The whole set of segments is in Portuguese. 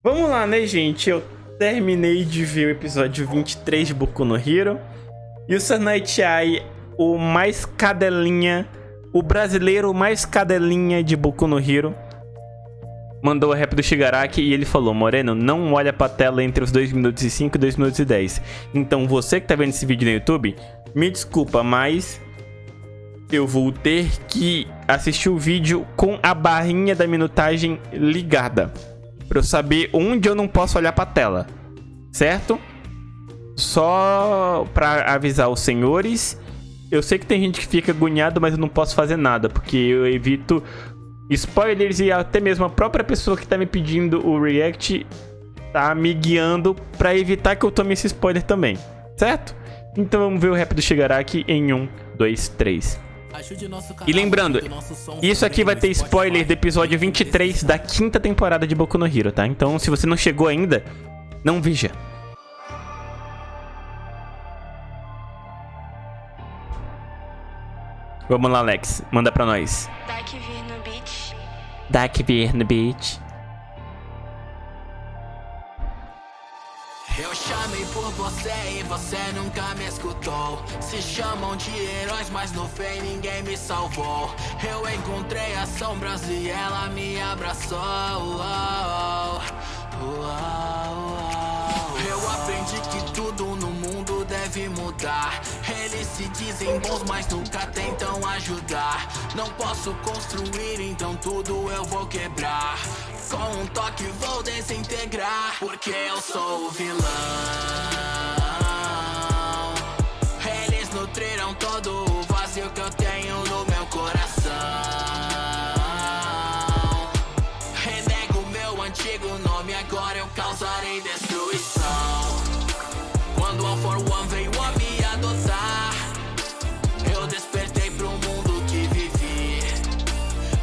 Vamos lá, né, gente? Eu terminei de ver o episódio 23 de Boku no Hero. E o Sanaichai, o mais cadelinha, o brasileiro mais cadelinha de Boku no Hero, mandou o rap do Shigaraki e ele falou: Moreno, não olha pra tela entre os 2 minutos e 5 e 2 minutos e 10. Então você que tá vendo esse vídeo no YouTube, me desculpa, mas eu vou ter que assistir o vídeo com a barrinha da minutagem ligada, pra eu saber onde eu não posso olhar pra tela, certo? Só pra avisar os senhores, eu sei que tem gente que fica agoniado, mas eu não posso fazer nada, porque eu evito spoilers e até mesmo a própria pessoa que tá me pedindo o react tá me guiando pra evitar que eu tome esse spoiler também, certo? Então vamos ver o rap do Shigaraki em 1, 2, 3. E lembrando, isso aqui vai ter spoiler do episódio 23 da 5ª temporada de Boku no Hero, tá? Então se você não chegou ainda, não veja. Vamos lá, Alex, manda pra nós. Dakvir no beat. Dakvir no beat. Eu chamei por você e você nunca me escutou. Se chamam de heróis, mas no fim ninguém me salvou. Eu encontrei as sombras e ela me abraçou. Eu aprendi que tudo no mundo deve mudar. Eles se dizem bons, mas nunca tentam ajudar. Não posso construir, então tudo eu vou quebrar. Com um toque vou desintegrar, porque eu sou o vilão. Eles nutriram todo o vazio que eu tenho no meu coração. Renego meu antigo nome, agora eu causarei destruição. Quando All For One veio a me adotar, eu despertei pro mundo que vivi.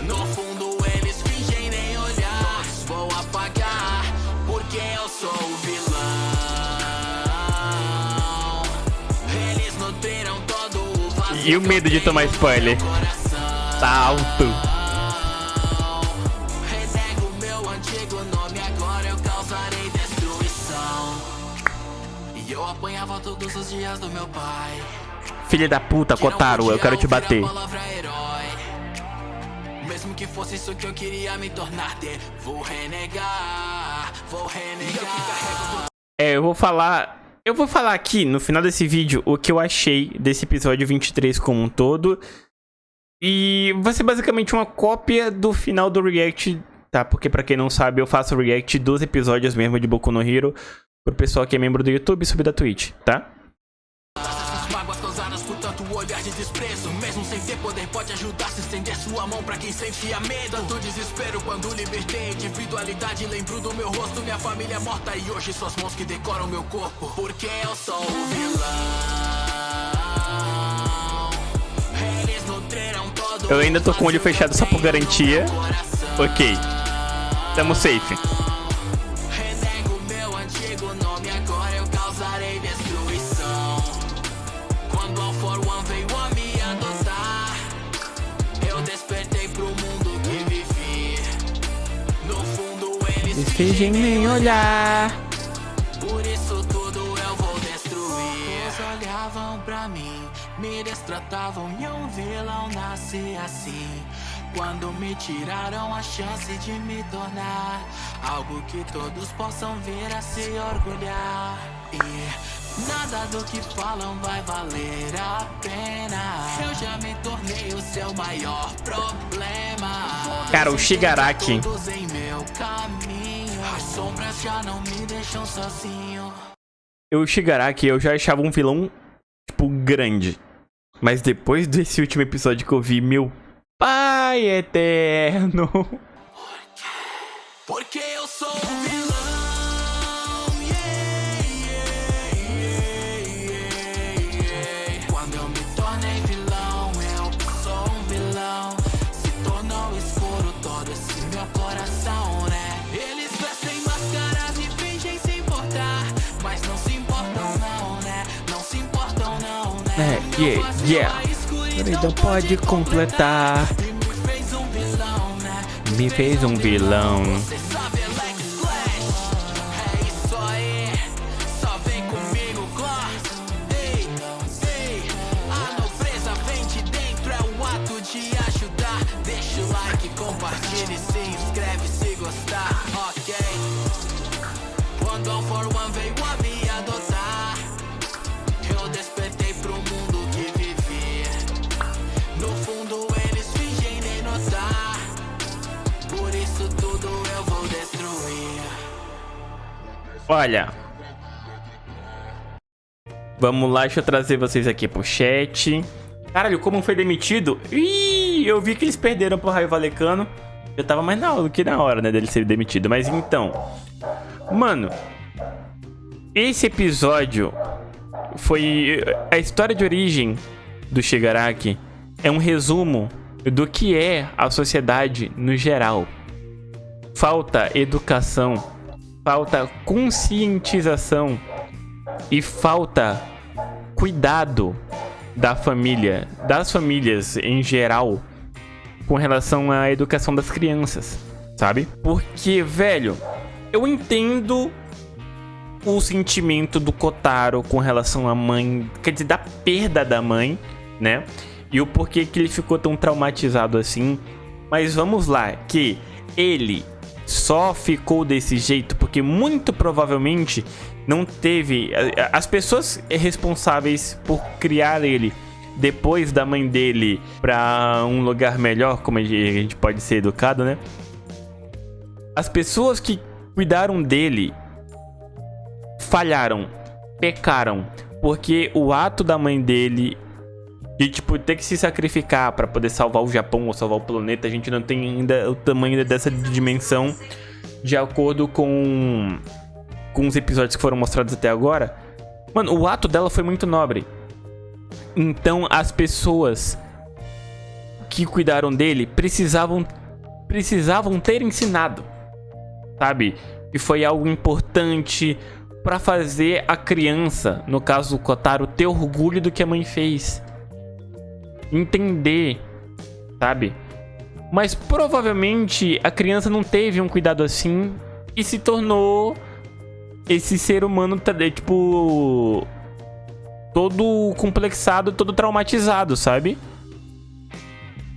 No fundo eles fingem nem olhar, vou apagar, porque eu sou o vilão. Eles nutriram todo o vazio. E o medo de tomar spoiler tá alto. Renego meu antigo nome, agora eu causarei destruição. E eu apanhava todos os dias do meu pai. Filha da puta, Kotaro, eu quero te bater. Mesmo que fosse isso que eu queria me tornar, vou renegar, vou renegar. Eu vou falar aqui no final desse vídeo o que eu achei desse episódio 23 como um todo. E vai ser basicamente uma cópia do final do react, tá? Porque pra quem não sabe, eu faço react dos episódios mesmo de Boku no Hero pro pessoal que é membro do YouTube e sub da Twitch, tá? Mágoas causadas por tanto olhar de desprezo. Mesmo sem ter poder pode ajudar se estender sua mão pra quem sentia medo. Tanto desespero quando libertei individualidade. Lembro do meu rosto, minha família morta. E hoje suas mãos que decoram meu corpo. Porque eu sou o vilão. Eles nutriram todo. Eu ainda tô com o olho fechado só por garantia. Ok, tamo safe. Renego meu antigo nome, agora eu causarei destruição. Quando All For One veio a me adotar, eu despertei pro mundo que vivi. No fundo eles fingem nem olhar, por isso tudo eu vou destruir. Eles olhavam pra mim, me destratavam e um vilão nasce assim. Quando me tiraram a chance de me tornar algo que todos possam vir a se orgulhar. E nada do que falam vai valer a pena. Eu já me tornei o seu maior problema. Cara, o Shigaraki, Todos em meu caminho. As sombras já não me deixam sozinho. o Shigaraki eu já achava um vilão, tipo, grande. Mas depois desse último episódio que eu vi, meu pai eterno. Porque eu sou o vilão. Quando eu me tornei vilão, eu sou um vilão. Se tornou escuro todo esse meu coração, né? Eles vestem máscaras e fingem se importar, mas não se importam não, né? Não se importam não, né? Yeah. Então pode completar. Me fez um vilão, né? Me fez um vilão. Você sabe, Alex Flash. All For One veio a me adotar. Eu despertei pro mundo que vivi. No fundo eles fingem nem notar. Por isso tudo eu vou destruir. Olha, vamos lá, deixa eu trazer vocês aqui pro chat. Caralho, como foi demitido? Ih, eu vi que eles perderam pro Raio Valecano. Eu tava mais do que na hora, né, dele ser demitido. Mas então, mano, esse episódio foi a história de origem do Shigaraki. É um resumo do que é a sociedade no geral. Falta educação, falta conscientização e falta cuidado da família, das famílias em geral, com relação à educação das crianças, sabe? Porque, velho, eu entendo o sentimento do Kotaro com relação à mãe, quer dizer, da perda da mãe, né? E o porquê que ele ficou tão traumatizado assim. Mas vamos lá, que ele só ficou desse jeito porque muito provavelmente não teve... As pessoas responsáveis por criar ele depois da mãe dele pra um lugar melhor, como a gente pode ser educado, né? As pessoas que cuidaram dele falharam, pecaram, porque o ato da mãe dele de, tipo, ter que se sacrificar pra poder salvar o Japão ou salvar o planeta, a gente não tem ainda o tamanho dessa dimensão de acordo com os episódios que foram mostrados até agora. Mano, o ato dela foi muito nobre. Então as pessoas que cuidaram dele precisavam ter ensinado, sabe? E foi algo importante pra fazer a criança, no caso do Kotaro, ter orgulho do que a mãe fez. Entender, sabe? Mas provavelmente a criança não teve um cuidado assim e se tornou esse ser humano, tipo, todo complexado, todo traumatizado, sabe?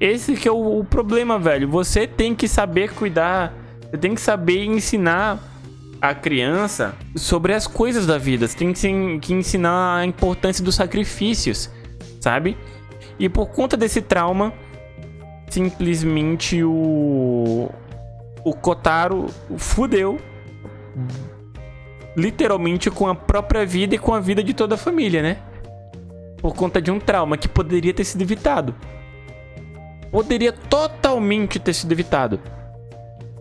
Esse que é o problema, velho. Você tem que saber cuidar, você tem que saber ensinar a criança sobre as coisas da vida. Você tem que ensinar a importância dos sacrifícios, sabe? E por conta desse trauma, simplesmente o Kotaro fudeu literalmente com a própria vida e com a vida de toda a família, né? Por conta de um trauma que poderia ter sido evitado. Poderia totalmente ter sido evitado.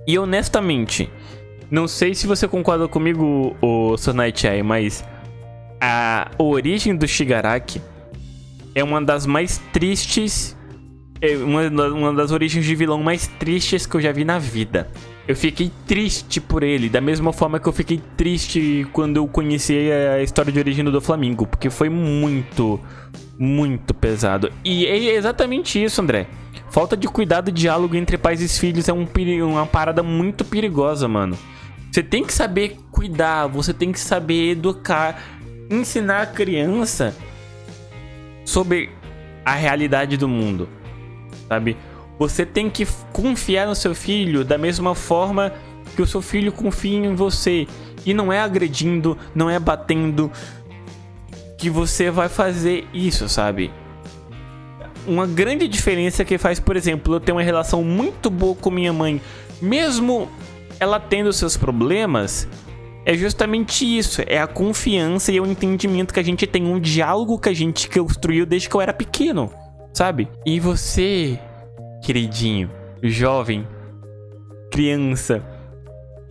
E honestamente, não sei se você concorda comigo, o Sonaichai, mas a origem do Shigaraki é uma das mais tristes, uma das origens de vilão mais tristes que eu já vi na vida. Eu fiquei triste por ele, da mesma forma que eu fiquei triste quando eu conheci a história de origem do Doflamingo, porque foi muito, muito pesado. E é exatamente isso, André. Falta de cuidado e diálogo entre pais e filhos é uma parada muito perigosa, mano. Você tem que saber cuidar, você tem que saber educar, ensinar a criança sobre a realidade do mundo, sabe? Você tem que confiar no seu filho da mesma forma que o seu filho confia em você. E não é agredindo, não é batendo que você vai fazer isso, sabe? Uma grande diferença que faz, por exemplo, eu tenho uma relação muito boa com minha mãe, mesmo ela tendo seus problemas, é justamente isso. É a confiança e o entendimento que a gente tem, um diálogo que a gente construiu desde que eu era pequeno, sabe? E você, queridinho, jovem, criança,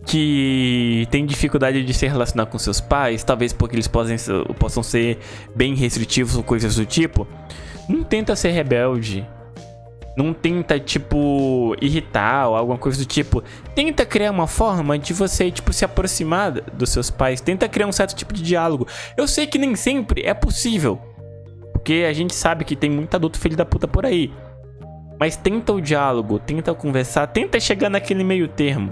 que tem dificuldade de se relacionar com seus pais, talvez porque eles possam ser bem restritivos ou coisas do tipo, não tenta ser rebelde. Não tenta, tipo, irritar ou alguma coisa do tipo. Tenta criar uma forma de você, tipo, se aproximar dos seus pais. Tenta criar um certo tipo de diálogo. Eu sei que nem sempre é possível, porque a gente sabe que tem muito adulto filho da puta por aí. Mas tenta o diálogo, tenta conversar, tenta chegar naquele meio termo.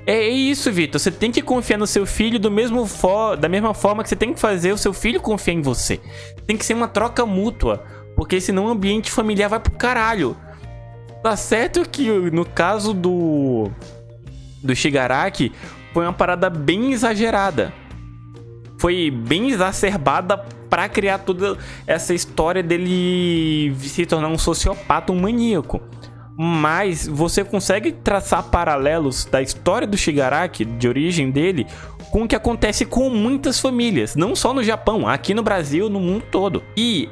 É isso, Vitor. Você tem que confiar no seu filho da mesma forma que você tem que fazer o seu filho confiar em você. Tem que ser uma troca mútua, porque senão o ambiente familiar vai pro caralho. Tá certo que no caso do Shigaraki foi uma parada bem exagerada. Foi bem exacerbada pra criar toda essa história dele se tornar um sociopata, um maníaco. Mas você consegue traçar paralelos da história do Shigaraki, de origem dele, com o que acontece com muitas famílias. Não só no Japão, aqui no Brasil, no mundo todo. E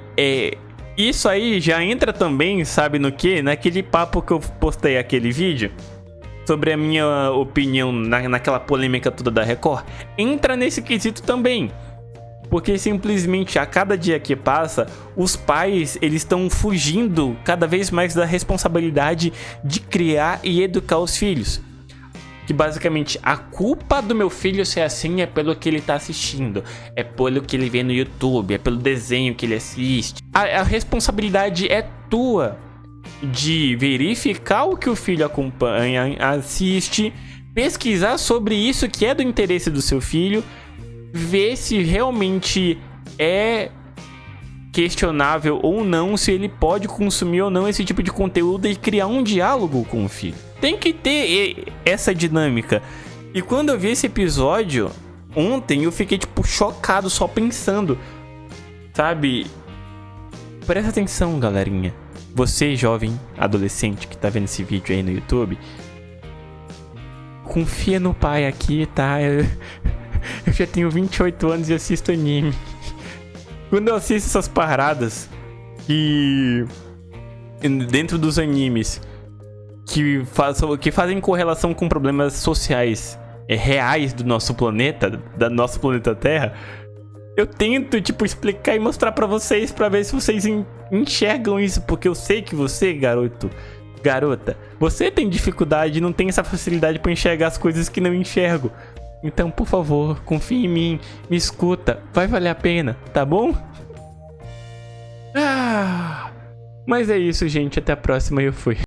isso aí já entra também, sabe no quê? Naquele papo que eu postei aquele vídeo sobre a minha opinião naquela polêmica toda da Record. Entra nesse quesito também. Porque simplesmente a cada dia que passa, os pais eles estão fugindo cada vez mais da responsabilidade de criar e educar os filhos. Que basicamente a culpa do meu filho ser assim é pelo que ele tá assistindo, é pelo que ele vê no YouTube, é pelo desenho que ele assiste. A responsabilidade é tua de verificar o que o filho acompanha, assiste, pesquisar sobre isso que é do interesse do seu filho, ver se realmente é questionável ou não, se ele pode consumir ou não esse tipo de conteúdo e criar um diálogo com o filho. Tem que ter essa dinâmica. E quando eu vi esse episódio ontem, eu fiquei tipo chocado só pensando, sabe? Presta atenção, galerinha. Você, jovem adolescente que tá vendo esse vídeo aí no YouTube, confia no pai aqui, tá? Eu já tenho 28 anos e assisto anime. Quando eu assisto essas paradas que dentro dos animes que fazem correlação com problemas sociais reais do nosso planeta, da nosso planeta Terra, eu tento tipo explicar e mostrar pra vocês, pra ver se vocês enxergam isso, porque eu sei que você, garota, você tem dificuldade, não tem essa facilidade pra enxergar as coisas que não enxergo. Então, por favor, confie em mim, me escuta, vai valer a pena, tá bom? Mas é isso, gente, até a próxima e eu fui.